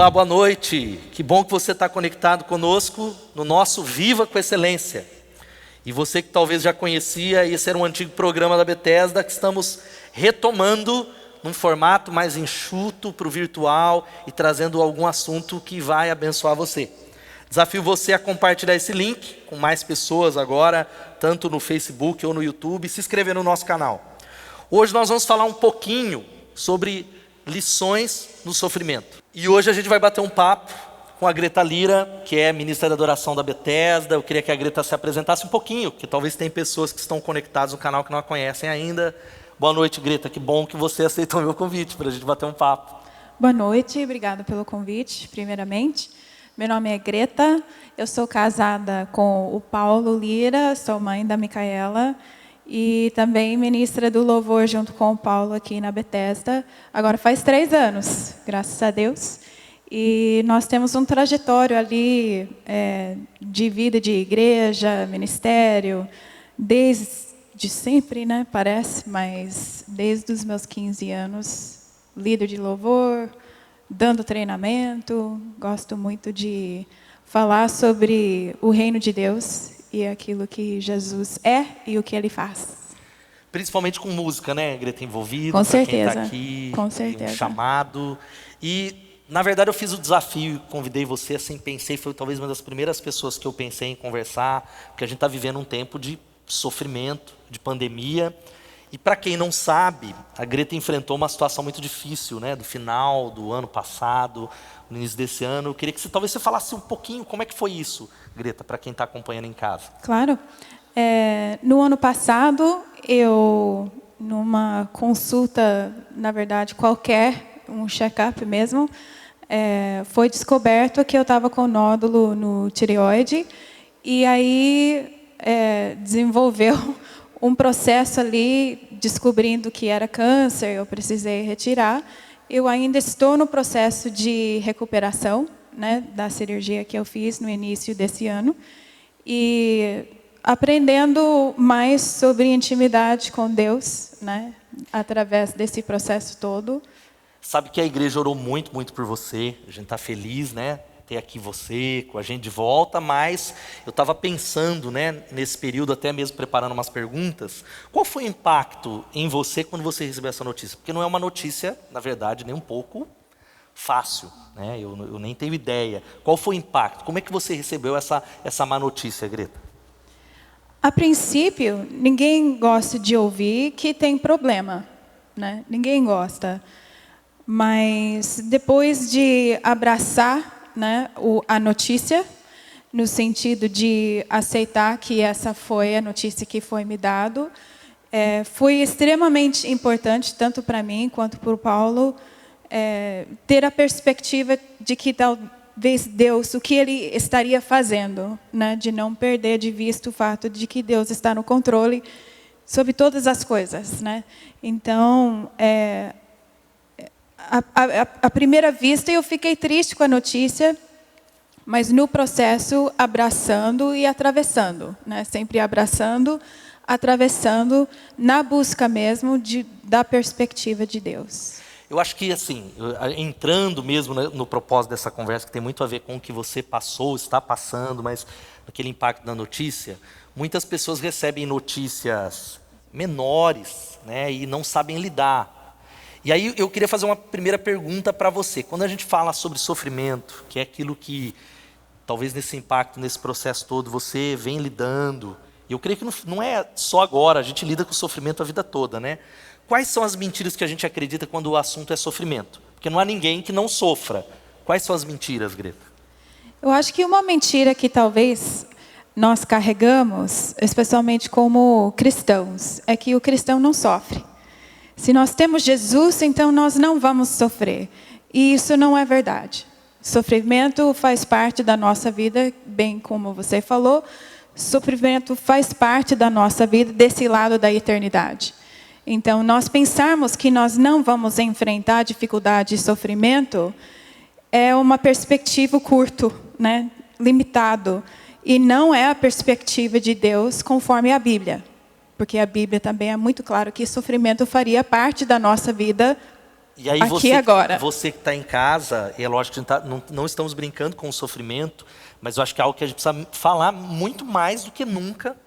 Olá, boa noite. Que bom que você está conectado conosco no nosso Viva com Excelência. E você que talvez já conhecia, esse era um antigo programa da Bethesda que estamos retomando num formato mais enxuto para o virtual e trazendo algum assunto que vai abençoar você. Desafio você a compartilhar esse link com mais pessoas agora, tanto no Facebook ou no YouTube, e se inscrever no nosso canal. Hoje nós vamos falar um pouquinho sobre lições no sofrimento. E hoje a gente vai bater um papo com a Greta Lira, que é ministra da adoração da Bethesda. Eu queria que a Greta se apresentasse um pouquinho, porque talvez tem pessoas que estão conectadas no canal que não a conhecem ainda. Boa noite, Greta. Que bom que você aceitou o meu convite para a gente bater um papo. Boa noite, obrigada pelo convite, primeiramente. Meu nome é Greta, eu sou casada com o Paulo Lira, sou mãe da Micaela e também ministra do louvor junto com o Paulo aqui na Bethesda. Agora faz 3 anos, graças a Deus. E nós temos um trajetório ali de vida de igreja, ministério, desde sempre, né, parece, mas desde os meus 15 anos, líder de louvor, dando treinamento, gosto muito de falar sobre o reino de Deus e aquilo que Jesus é e o que Ele faz. Principalmente com música, né, Greta, envolvida, com certeza, quem está aqui, com certeza. Um chamado. E, na verdade, eu fiz o desafio e convidei você, assim, pensei, foi talvez uma das primeiras pessoas que eu pensei em conversar, porque a gente está vivendo um tempo de sofrimento, de pandemia. E para quem não sabe, a Greta enfrentou uma situação muito difícil, né, do final do ano passado, no início desse ano. Eu queria que talvez você falasse um pouquinho como é que foi isso, Greta, para quem está acompanhando em casa. Claro. No ano passado, eu, numa consulta, na verdade, qualquer, um check-up mesmo, foi descoberto que eu estava com nódulo no tireoide, e aí desenvolveu um processo ali, descobrindo que era câncer, eu precisei retirar. Eu ainda estou no processo de recuperação, né, da cirurgia que eu fiz no início desse ano. E aprendendo mais sobre intimidade com Deus, né, através desse processo todo. Sabe que a igreja orou muito, muito por você. A gente está feliz, né? Ter aqui você, com a gente de volta, mas eu estava pensando, né, nesse período, até mesmo preparando umas perguntas, qual foi o impacto em você quando você recebeu essa notícia? Porque não é uma notícia, na verdade, nem um pouco fácil, né? Eu nem tenho ideia. Qual foi o impacto? Como é que você recebeu essa má notícia, Greta? A princípio, ninguém gosta de ouvir que tem problema, né? Ninguém gosta. Mas depois de abraçar, né, a notícia, no sentido de aceitar que essa foi a notícia que foi me dado, foi extremamente importante, tanto para mim quanto para o Paulo, ter a perspectiva de que talvez Deus, o que Ele estaria fazendo, né, de não perder de vista o fato de que Deus está no controle sobre todas as coisas, né? Então, à primeira vista, eu fiquei triste com a notícia, mas no processo, abraçando e atravessando, né? Sempre abraçando, atravessando, na busca mesmo da perspectiva de Deus. Eu acho que, assim, entrando mesmo no propósito dessa conversa, que tem muito a ver com o que você passou, está passando, mas aquele impacto da notícia, muitas pessoas recebem notícias menores, né, e não sabem lidar. E aí eu queria fazer uma primeira pergunta para você. Quando a gente fala sobre sofrimento, que é aquilo que talvez nesse impacto, nesse processo todo, você vem lidando, e eu creio que não é só agora, a gente lida com o sofrimento a vida toda, né? Quais são as mentiras que a gente acredita quando o assunto é sofrimento? Porque não há ninguém que não sofra. Quais são as mentiras, Greta? Eu acho que uma mentira que talvez nós carregamos, especialmente como cristãos, é que o cristão não sofre. Se nós temos Jesus, então nós não vamos sofrer. E isso não é verdade. Sofrimento faz parte da nossa vida, bem como você falou. Sofrimento faz parte da nossa vida desse lado da eternidade. Então, nós pensarmos que nós não vamos enfrentar dificuldade e sofrimento é uma perspectiva curto, né? Limitado. E não é a perspectiva de Deus conforme a Bíblia. Porque a Bíblia também é muito claro que sofrimento faria parte da nossa vida E aí aqui agora. Você que está em casa, é lógico que a gente não estamos brincando com o sofrimento, mas eu acho que é algo que a gente precisa falar muito mais do que nunca.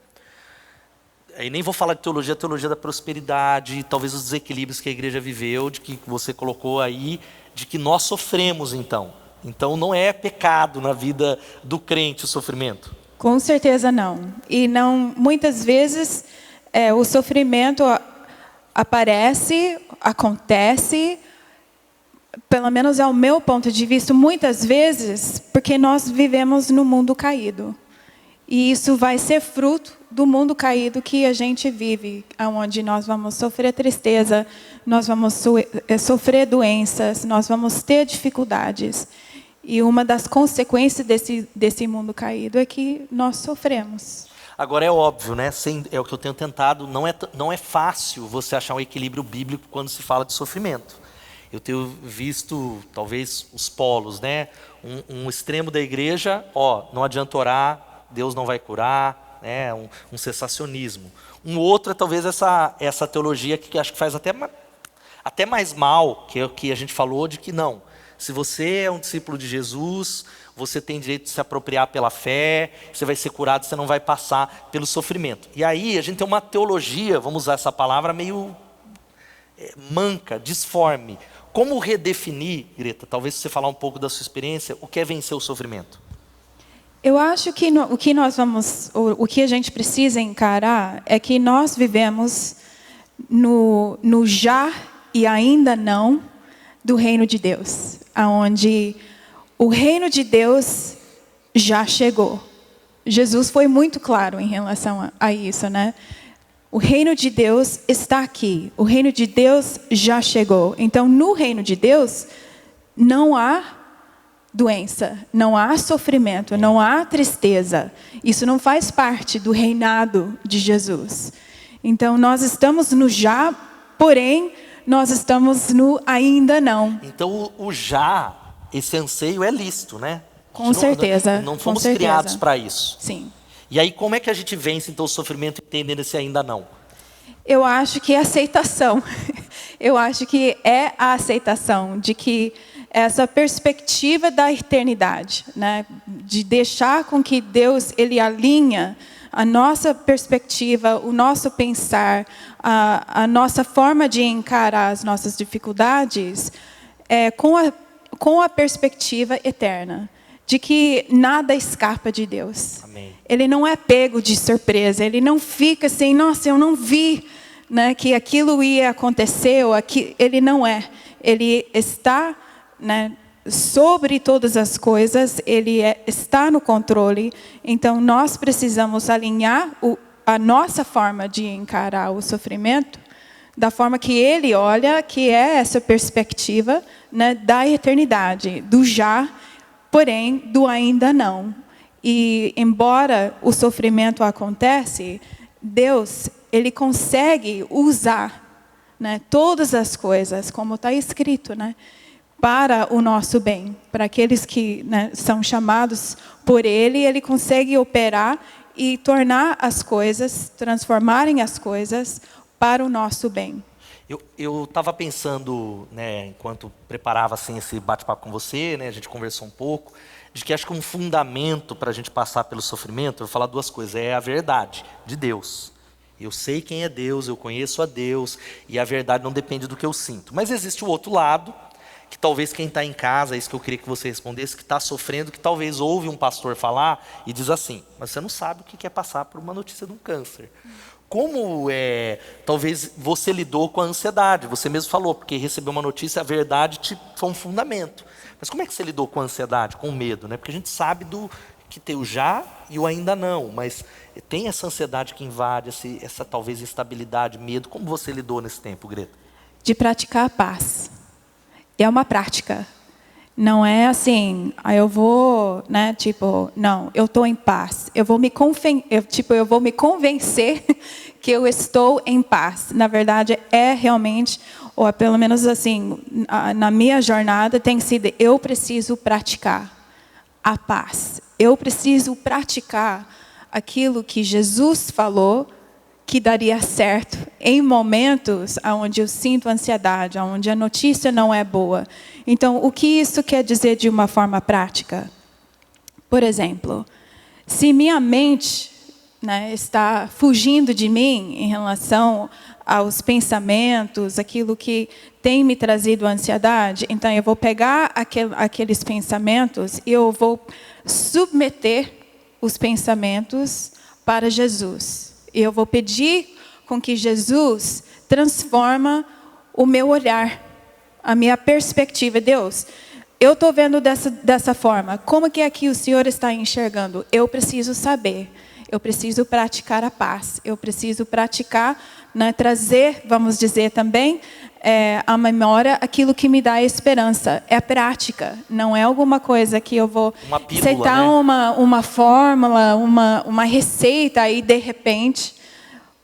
Aí nem vou falar de teologia, teologia da prosperidade, talvez os desequilíbrios que a igreja viveu, de que você colocou aí, de que nós sofremos então. Então não é pecado na vida do crente o sofrimento. Com certeza não. E não, muitas vezes o sofrimento acontece, pelo menos ao meu ponto de vista, muitas vezes, porque nós vivemos no mundo caído. E isso vai ser fruto do mundo caído que a gente vive, onde nós vamos sofrer tristeza, nós vamos sofrer doenças, nós vamos ter dificuldades. E uma das consequências desse mundo caído é que nós sofremos. Agora é óbvio, né? É o que eu tenho tentado, não é fácil você achar um equilíbrio bíblico quando se fala de sofrimento. Eu tenho visto, talvez, os polos, né? Um extremo da igreja, não adianta orar, Deus não vai curar, né? Um cessacionismo. Um outro é talvez essa teologia que acho que faz até mais mal, que é o que a gente falou, de que não. Se você é um discípulo de Jesus, você tem direito de se apropriar pela fé, você vai ser curado, você não vai passar pelo sofrimento. E aí a gente tem uma teologia, vamos usar essa palavra, meio manca, disforme. Como redefinir, Greta, talvez você falar um pouco da sua experiência, o que é vencer o sofrimento? Eu acho que o que a gente precisa encarar é que nós vivemos no já e ainda não do reino de Deus, aonde o reino de Deus já chegou. Jesus foi muito claro em relação a isso, né? O reino de Deus está aqui. O reino de Deus já chegou. Então, no reino de Deus, não há doença, não há sofrimento, não há tristeza. Isso não faz parte do reinado de Jesus. Então, nós estamos no já, porém, nós estamos no ainda não. Então, o já, esse anseio é lícito, né? Com certeza. Não fomos criados para isso. Sim. E aí, como é que a gente vence, então, o sofrimento entendendo esse ainda não? Eu acho que é aceitação. Eu acho que é a aceitação de que essa perspectiva da eternidade, né? De deixar com que Deus, Ele alinha a nossa perspectiva, o nosso pensar, a nossa forma de encarar as nossas dificuldades, com a perspectiva eterna, de que nada escapa de Deus. Amém. Ele não é pego de surpresa, ele não fica assim, nossa, eu não vi, né, que aquilo ia acontecer, ele não é. Ele está, né, sobre todas as coisas, ele está no controle. Então, nós precisamos alinhar a nossa forma de encarar o sofrimento da forma que ele olha, que é essa perspectiva, né, da eternidade, do já, porém, do ainda não. E, embora o sofrimento acontece, Deus, Ele consegue usar, né, todas as coisas, como está escrito, né, para o nosso bem. Para aqueles que, né, são chamados por Ele, Ele consegue operar e tornar as coisas, transformarem as coisas para o nosso bem. Eu estava pensando, né, enquanto preparava assim, esse bate-papo com você, né, a gente conversou um pouco, de que acho que um fundamento para a gente passar pelo sofrimento, eu vou falar duas coisas, é a verdade de Deus. Eu sei quem é Deus, eu conheço a Deus, e a verdade não depende do que eu sinto. Mas existe o outro lado, que talvez quem está em casa, é isso que eu queria que você respondesse, que está sofrendo, que talvez ouve um pastor falar e diz assim, mas você não sabe o que é passar por uma notícia de um câncer. Como talvez você lidou com a ansiedade, você mesmo falou, porque recebeu uma notícia, a verdade foi um fundamento. Mas como é que você lidou com a ansiedade, com o medo, né? Porque a gente sabe que tem o já e o ainda não, mas tem essa ansiedade que invade, essa talvez instabilidade, medo. Como você lidou nesse tempo, Greta? De praticar a paz. É uma prática. Não é assim, eu vou, né, tipo, não, eu estou em paz. Eu vou me convencer que eu estou em paz. Na verdade, é realmente, ou pelo menos assim, na minha jornada tem sido, eu preciso praticar a paz. Eu preciso praticar aquilo que Jesus falou que daria certo em momentos onde eu sinto ansiedade, onde a notícia não é boa. Então, o que isso quer dizer de uma forma prática? Por exemplo, se minha mente, né, está fugindo de mim em relação aos pensamentos, aquilo que tem me trazido ansiedade, então eu vou pegar aqueles pensamentos e eu vou submeter os pensamentos para Jesus. Eu vou pedir com que Jesus transforma o meu olhar, a minha perspectiva. Deus, eu estou vendo dessa forma. Como que aqui o Senhor está enxergando? Eu preciso saber. Eu preciso praticar a paz. Eu preciso praticar, né, trazer, vamos dizer também, à memória aquilo que me dá esperança. É prática. Não é alguma coisa que eu vou aceitar, né, uma fórmula, uma receita e de repente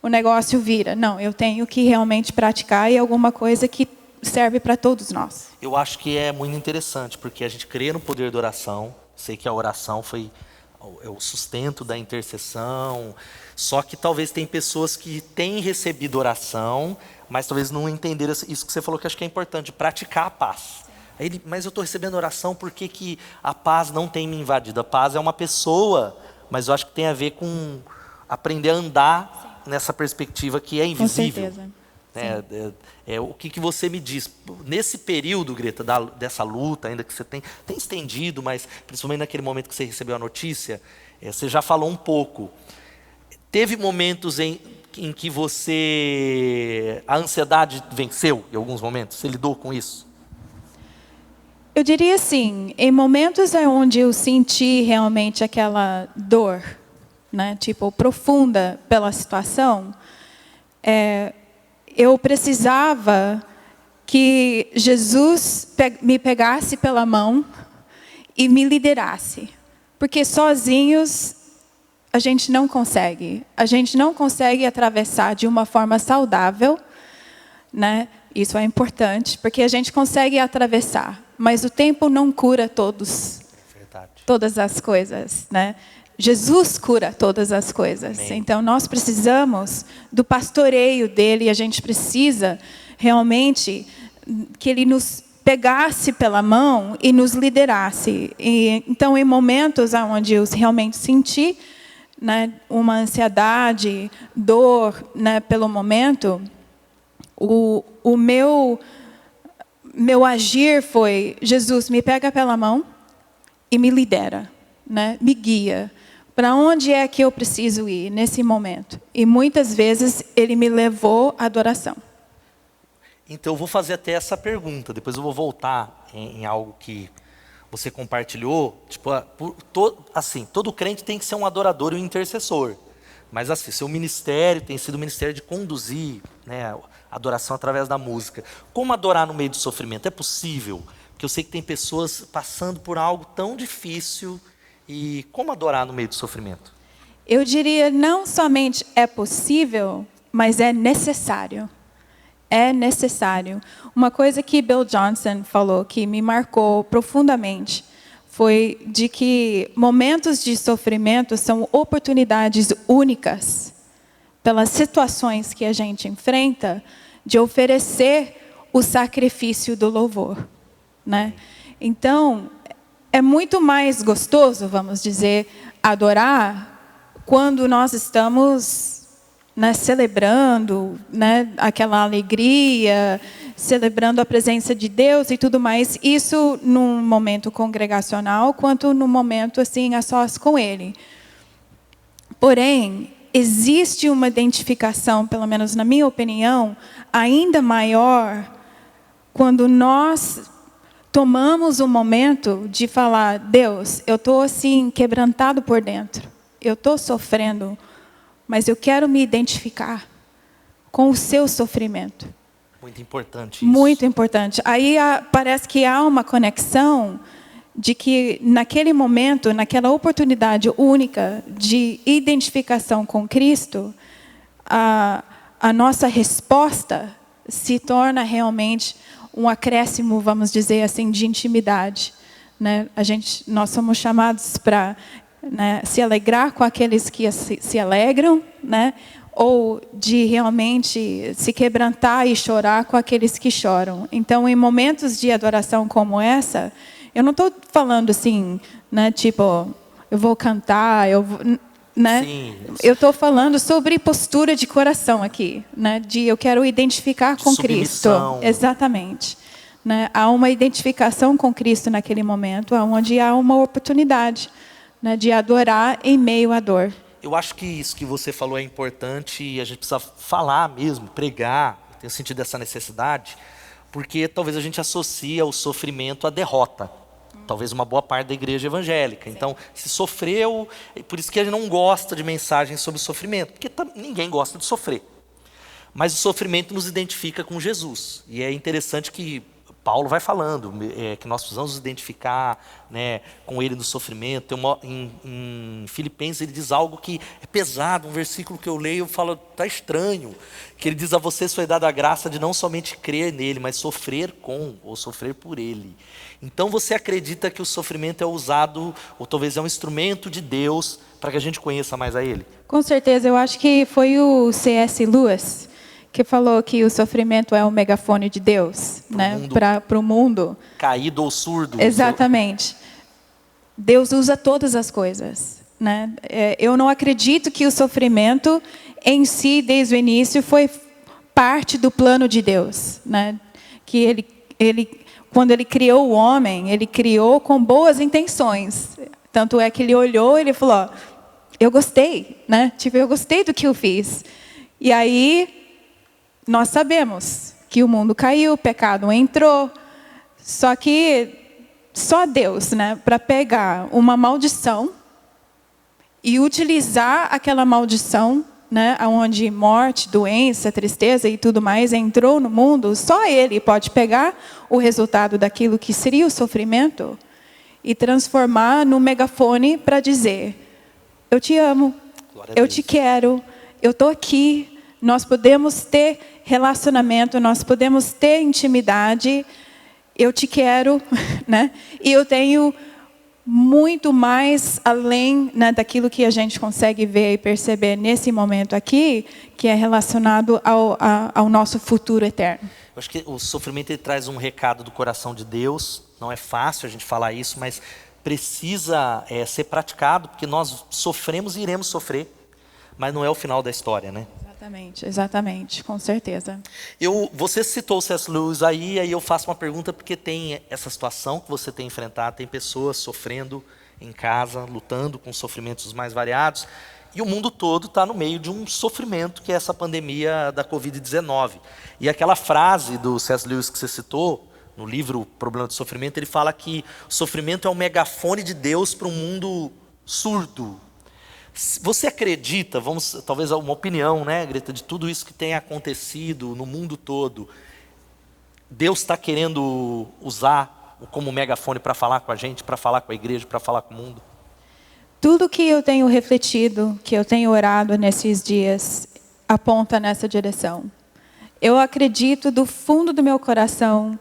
o negócio vira. Não, eu tenho que realmente praticar e alguma coisa que serve para todos nós. Eu acho que é muito interessante, porque a gente crê no poder da oração. Sei que a oração é o sustento da intercessão. Só que talvez tem pessoas que têm recebido oração, mas talvez não entenderam isso que você falou, que acho que é importante, praticar a paz. Aí mas eu estou recebendo oração, por que a paz não tem me invadido? A paz é uma pessoa, mas eu acho que tem a ver com aprender a andar nessa perspectiva que é invisível. Com certeza. O que você me diz? Nesse período, Greta, dessa luta, ainda que você tem estendido, mas principalmente naquele momento que você recebeu a notícia, você já falou um pouco. Teve momentos em que a ansiedade venceu, em alguns momentos? Você lidou com isso? Eu diria assim, em momentos onde eu senti realmente aquela dor, né, tipo, profunda pela situação, eu precisava que Jesus me pegasse pela mão e me liderasse. Porque sozinhos a gente não consegue. A gente não consegue atravessar de uma forma saudável, né? Isso é importante, porque a gente consegue atravessar, mas o tempo não cura todas as coisas, né? Jesus cura todas as coisas. Amém. Então, nós precisamos do pastoreio dele, e a gente precisa realmente que ele nos pegasse pela mão e nos liderasse. Então, em momentos onde eu realmente senti, né, uma ansiedade, dor, né, pelo momento, o meu agir foi: Jesus, me pega pela mão e me lidera, né, me guia. Para onde é que eu preciso ir nesse momento? E muitas vezes ele me levou à adoração. Então eu vou fazer até essa pergunta, depois eu vou voltar em algo que você compartilhou. Tipo, todo crente tem que ser um adorador e um intercessor. Mas assim, seu ministério tem sido o ministério de conduzir, né, a adoração através da música. Como adorar no meio do sofrimento? É possível? Porque eu sei que tem pessoas passando por algo tão difícil. E como adorar no meio do sofrimento? Eu diria, não somente é possível, mas é necessário. É necessário. Uma coisa que Bill Johnson falou, que me marcou profundamente, foi de que momentos de sofrimento são oportunidades únicas, pelas situações que a gente enfrenta, de oferecer o sacrifício do louvor, né? Então, é muito mais gostoso, vamos dizer, adorar quando nós estamos, né, celebrando, né, aquela alegria, celebrando a presença de Deus e tudo mais. Isso num momento congregacional, quanto no momento assim a sós com Ele. Porém, existe uma identificação, pelo menos na minha opinião, ainda maior quando nós tomamos o momento de falar: Deus, eu estou assim quebrantado por dentro, eu estou sofrendo, mas eu quero me identificar com o seu sofrimento. Muito importante isso. Muito importante. Aí parece que há uma conexão de que naquele momento, naquela oportunidade única de identificação com Cristo, a nossa resposta se torna realmente um acréscimo, vamos dizer assim, de intimidade, né? Nós somos chamados para, né, se alegrar com aqueles que se alegram, né? ou de realmente se quebrantar e chorar com aqueles que choram. Então, em momentos de adoração como essa, eu não estou falando assim, né, tipo, eu vou cantar, né? Sim. Eu estou falando sobre postura de coração aqui, né? De eu quero identificar com Cristo. Exatamente. Né? Há uma identificação com Cristo naquele momento, onde há uma oportunidade, né, de adorar em meio à dor. Eu acho que isso que você falou é importante e a gente precisa falar mesmo, pregar. Eu tenho sentido essa necessidade, porque talvez a gente associa o sofrimento à derrota. Talvez uma boa parte da igreja evangélica. Sim. Então, se sofreu, por isso que a gente não gosta de mensagens sobre sofrimento, porque ninguém gosta de sofrer. Mas o sofrimento nos identifica com Jesus. E é interessante que Paulo vai falando, que nós precisamos nos identificar, né, com ele no sofrimento. Em Filipenses ele diz algo que é pesado, um versículo que eu leio, eu falo, está estranho. Que ele diz, a vocês foi dada a graça de não somente crer nele, mas sofrer com, ou sofrer por ele. Então você acredita que o sofrimento é usado, ou talvez é um instrumento de Deus, para que a gente conheça mais a ele? Com certeza, eu acho que foi o C.S. Lewis que falou que o sofrimento é o megafone de Deus, né, para o mundo caído ou surdo. Exatamente. Deus usa todas as coisas, né? Eu não acredito que o sofrimento em si, desde o início, foi parte do plano de Deus, né? Que quando ele criou o homem, ele criou com boas intenções. Tanto é que ele olhou e ele falou, eu gostei, né? Tipo, eu gostei do que eu fiz. E aí nós sabemos que o mundo caiu, o pecado entrou, só que só Deus, né, para pegar uma maldição e utilizar aquela maldição, né, onde morte, doença, tristeza e tudo mais entrou no mundo, só Ele pode pegar o resultado daquilo que seria o sofrimento e transformar no megafone para dizer, eu te amo, eu te quero, eu estou aqui. Nós podemos ter relacionamento, nós podemos ter intimidade. Eu te quero, né? E eu tenho muito mais além, né, daquilo que a gente consegue ver e perceber nesse momento aqui, que é relacionado ao nosso futuro eterno. Eu acho que o sofrimento ele traz um recado do coração de Deus. Não é fácil a gente falar isso, mas precisa ser praticado, porque nós sofremos e iremos sofrer. Mas não é o final da história, né? Exatamente, com certeza. Você citou o C.S. Lewis aí eu faço uma pergunta, porque tem essa situação que você tem enfrentado, tem pessoas sofrendo em casa, lutando com sofrimentos mais variados, e o mundo todo está no meio de um sofrimento, que é essa pandemia da Covid-19. E aquela frase do C.S. Lewis que você citou, no livro Problema de Sofrimento, ele fala que o sofrimento é um megafone de Deus para um mundo surdo. Você acredita, talvez uma opinião, né, Greta, de tudo isso que tem acontecido no mundo todo, Deus está querendo usar como megafone para falar com a gente, para falar com a igreja, para falar com o mundo? Tudo que eu tenho refletido, que eu tenho orado nesses dias, aponta nessa direção. Eu acredito do fundo do meu coração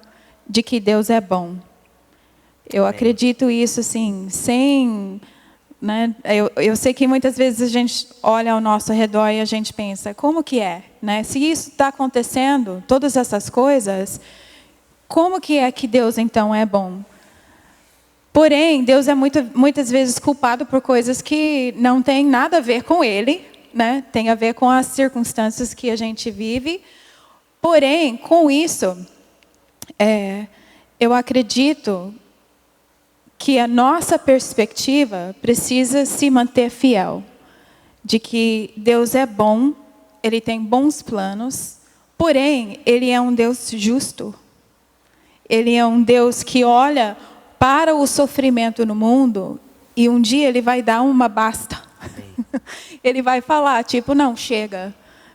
de que Deus é bom. Eu acredito isso assim, sem... Né? Eu sei que muitas vezes a gente olha ao nosso redor e a gente pensa, como que é? Né? Se isso está acontecendo, todas essas coisas, como que é que Deus então é bom? Porém, Deus é muitas vezes culpado por coisas que não tem nada a ver com Ele, né? Tem a ver com as circunstâncias que a gente vive. Porém, com isso, eu acredito que a nossa perspectiva precisa se manter fiel, de que Deus é bom, Ele tem bons planos, porém, Ele é um Deus justo. Ele é um Deus que olha para o sofrimento no mundo e um dia Ele vai dar uma basta. Ele vai falar, tipo, não, chega.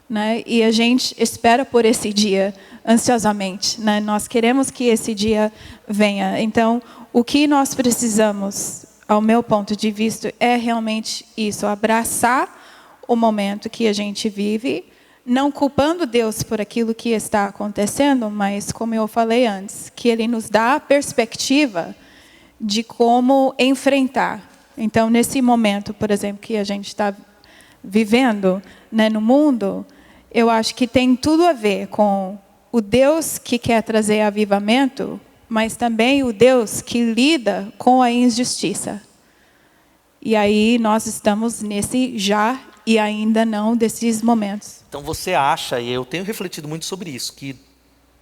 Né? E a gente espera por esse dia ansiosamente. Né? Nós queremos que esse dia venha. Então, o que nós precisamos, ao meu ponto de vista, é realmente isso, abraçar o momento que a gente vive, não culpando Deus por aquilo que está acontecendo, mas, como eu falei antes, que Ele nos dá a perspectiva de como enfrentar. Então, nesse momento, por exemplo, que a gente está vivendo, né, no mundo, eu acho que tem tudo a ver com o Deus que quer trazer avivamento, mas também o Deus que lida com a injustiça. E aí nós estamos nesse já e ainda não desses momentos. Então você acha, e eu tenho refletido muito sobre isso, que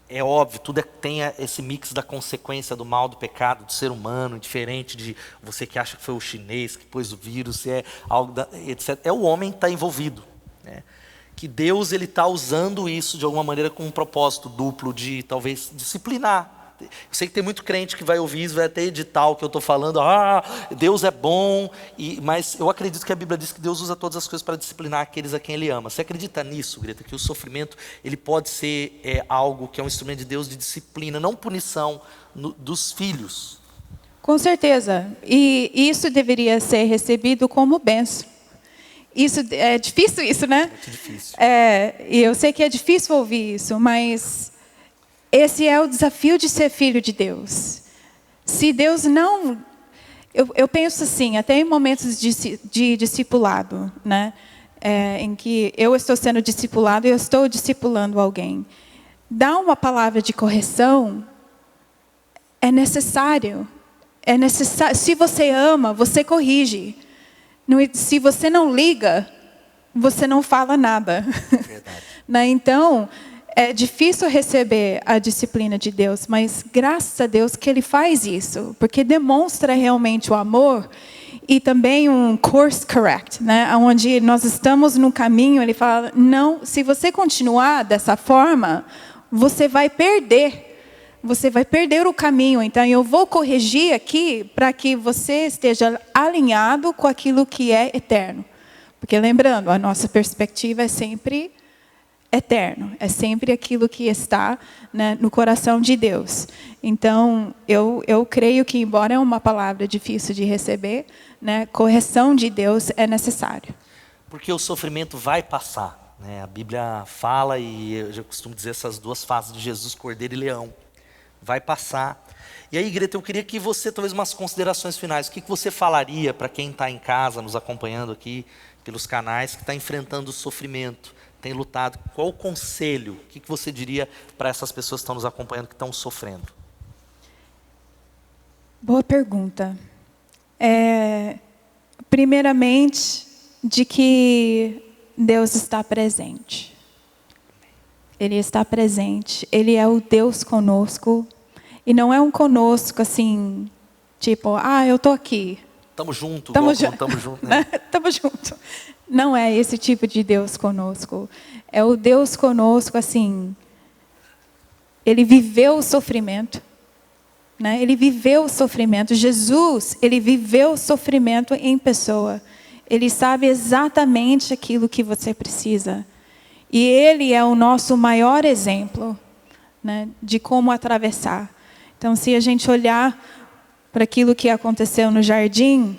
é óbvio, tudo tem esse mix da consequência do mal, do pecado, do ser humano, diferente de você que acha que foi o chinês que pôs o vírus, é algo etc. É o homem que está envolvido, né? Que Deus ele está usando isso de alguma maneira com um propósito duplo de talvez disciplinar. Eu sei que tem muito crente que vai ouvir isso, vai até editar o que eu estou falando. Deus é bom, mas eu acredito que a Bíblia diz que Deus usa todas as coisas para disciplinar aqueles a quem Ele ama. Você acredita nisso, Greta? Que o sofrimento ele pode ser algo que é um instrumento de Deus de disciplina, não punição dos filhos? Com certeza. E isso deveria ser recebido como bênção. Isso é difícil, isso, né? É muito difícil. E eu sei que é difícil ouvir isso, mas esse é o desafio de ser filho de Deus. Se Deus não... Eu penso assim, até em momentos de discipulado, né? Em que eu estou sendo discipulado e eu estou discipulando alguém. Dar uma palavra de correção é necessário. É necessário. Se você ama, você corrige. Se você não liga, você não fala nada. Verdade. Né? Então, é difícil receber a disciplina de Deus, mas graças a Deus que Ele faz isso, porque demonstra realmente o amor e também um course correct, né? Onde nós estamos no caminho, Ele fala, não, se você continuar dessa forma, você vai perder. Você vai perder o caminho. Então, eu vou corrigir aqui para que você esteja alinhado com aquilo que é eterno. Porque, lembrando, a nossa perspectiva é sempre eterno. É sempre aquilo que está, né, no coração de Deus. Então, eu creio que, embora é uma palavra difícil de receber, né, correção de Deus é necessário. Porque o sofrimento vai passar, né? A Bíblia fala, e eu já costumo dizer essas duas faces de Jesus, cordeiro e leão. Vai passar. E aí, Greta, eu queria que você, talvez umas considerações finais. O que você falaria para quem está em casa, nos acompanhando aqui pelos canais, que está enfrentando o sofrimento, tem lutado? Qual o conselho? O que você diria para essas pessoas que estão nos acompanhando, que estão sofrendo? Boa pergunta. Primeiramente, de que Deus está presente. Ele está presente. Ele é o Deus conosco. E não é um conosco assim, tipo, eu estou aqui. Tamo junto, Tamo junto, né? Tamo junto. Não é esse tipo de Deus conosco. É o Deus conosco, assim, Ele viveu o sofrimento. Né? Ele viveu o sofrimento. Jesus, Ele viveu o sofrimento em pessoa. Ele sabe exatamente aquilo que você precisa. E Ele é o nosso maior exemplo, né, de como atravessar. Então, se a gente olhar para aquilo que aconteceu no jardim,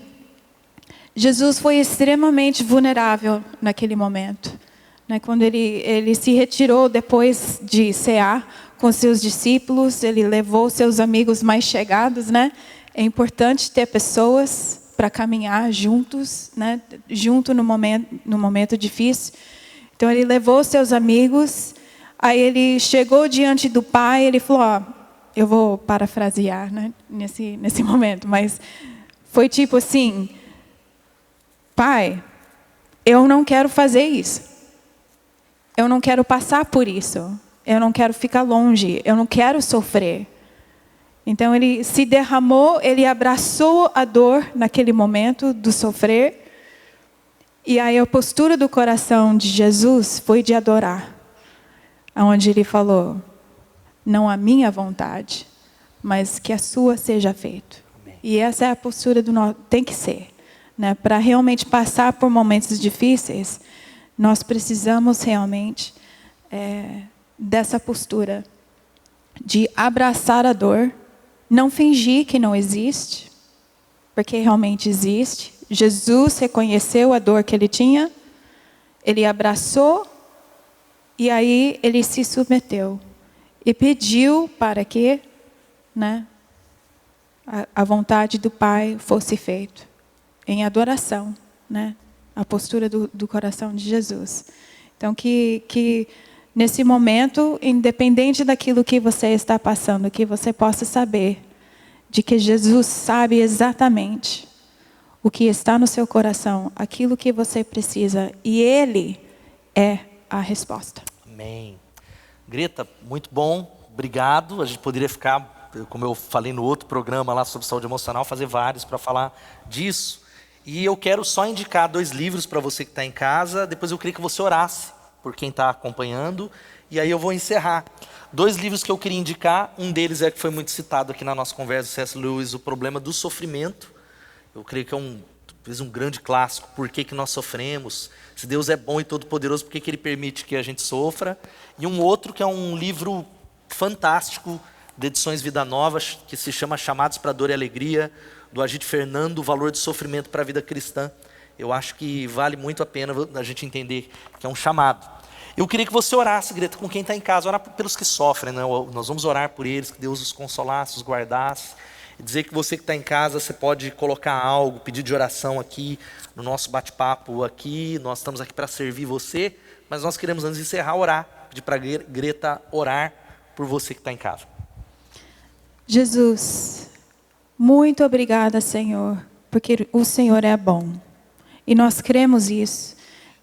Jesus foi extremamente vulnerável naquele momento. Né? Quando ele se retirou depois de cear com seus discípulos, Ele levou seus amigos mais chegados. Né? É importante ter pessoas para caminhar juntos, né? Junto no momento difícil. Então, Ele levou seus amigos, aí Ele chegou diante do Pai, Ele falou, eu vou parafrasear, né, nesse momento, mas foi tipo assim, Pai, eu não quero fazer isso. Eu não quero passar por isso. Eu não quero ficar longe. Eu não quero sofrer. Então, Ele se derramou, Ele abraçou a dor naquele momento do sofrer. E aí a postura do coração de Jesus foi de adorar. Onde Ele falou, não a minha vontade, mas que a sua seja feita. E essa é a postura do nosso, tem que ser. Né? Para realmente passar por momentos difíceis, nós precisamos realmente dessa postura de abraçar a dor, não fingir que não existe, porque realmente existe. Jesus reconheceu a dor que Ele tinha, Ele abraçou, e aí Ele se submeteu. E pediu para que, né, a vontade do Pai fosse feita. Em adoração. Né? a postura do coração de Jesus. Então, que nesse momento, independente daquilo que você está passando, que você possa saber de que Jesus sabe exatamente o que está no seu coração, aquilo que você precisa, e Ele é a resposta. Amém. Greta, muito bom, obrigado. A gente poderia ficar, como eu falei no outro programa lá sobre saúde emocional, fazer vários para falar disso. E eu quero só indicar 2 livros para você que está em casa. Depois eu queria que você orasse por quem está acompanhando. E aí eu vou encerrar. 2 livros que eu queria indicar. Um deles é que foi muito citado aqui na nossa conversa, C.S. Lewis, O Problema do Sofrimento. Eu creio que é um grande clássico. Por que nós sofremos? Se Deus é bom e todo-poderoso, por que Ele permite que a gente sofra? E um outro que é um livro fantástico, de Edições Vida Nova, que se chama Chamados para a Dor e Alegria, do Agir Fernando, O Valor do Sofrimento para a Vida Cristã. Eu acho que vale muito a pena a gente entender que é um chamado. Eu queria que você orasse, Greta, com quem está em casa. Orar pelos que sofrem, né? Nós vamos orar por eles, que Deus os consolasse, os guardasse. E dizer que você que está em casa, você pode colocar algo, pedido de oração aqui, no nosso bate-papo aqui. Nós estamos aqui para servir você, mas nós queremos, antes de encerrar, orar. Pedir para a Greta orar por você que está em casa. Jesus, muito obrigada, Senhor, porque o Senhor é bom. E nós cremos isso.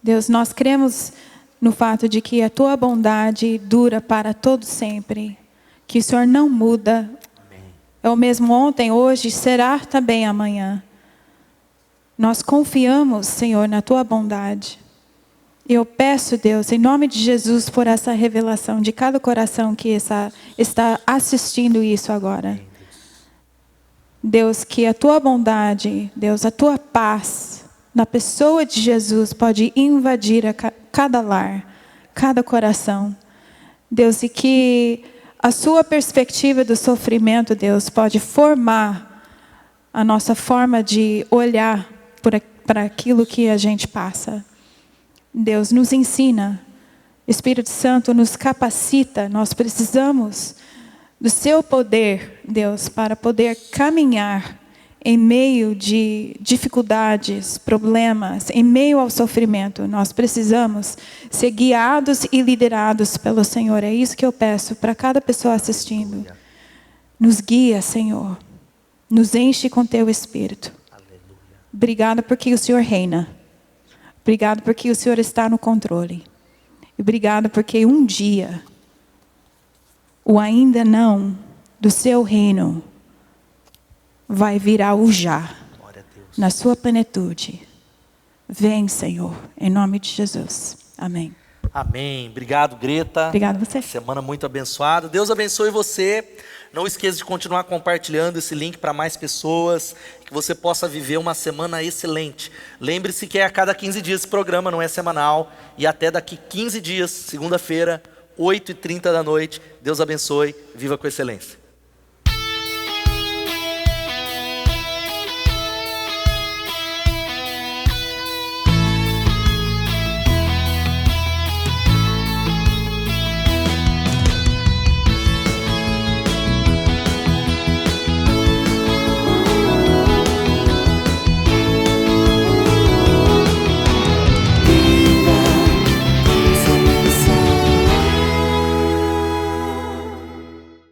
Deus, nós cremos no fato de que a Tua bondade dura para todo sempre. Que o Senhor não muda. Amém. É o mesmo ontem, hoje, será também amanhã. Nós confiamos, Senhor, na Tua bondade. Eu peço, Deus, em nome de Jesus, por essa revelação de cada coração que está assistindo isso agora. Deus, que a Tua bondade, Deus, a Tua paz, na pessoa de Jesus, pode invadir a cada lar, cada coração. Deus, e que a Sua perspectiva do sofrimento, Deus, pode formar a nossa forma de olhar para aquilo que a gente passa. Deus, nos ensina, Espírito Santo nos capacita, nós precisamos do Seu poder, Deus, para poder caminhar em meio de dificuldades, problemas, em meio ao sofrimento. Nós precisamos ser guiados e liderados pelo Senhor. É isso que eu peço para cada pessoa assistindo. Nos guia, Senhor, nos enche com Teu Espírito. Obrigada porque o Senhor reina. Obrigado porque o Senhor está no controle. Obrigado porque um dia, o ainda não do Seu reino vai virar o já, na sua plenitude. Vem, Senhor, em nome de Jesus. Amém. Amém. Obrigado, Greta. Obrigado a você. Semana muito abençoada. Deus abençoe você. Não esqueça de continuar compartilhando esse link para mais pessoas, que você possa viver uma semana excelente. Lembre-se que é a cada 15 dias esse programa, não é semanal. E até daqui 15 dias, segunda-feira, 8h30 da noite. Deus abençoe. Viva com excelência.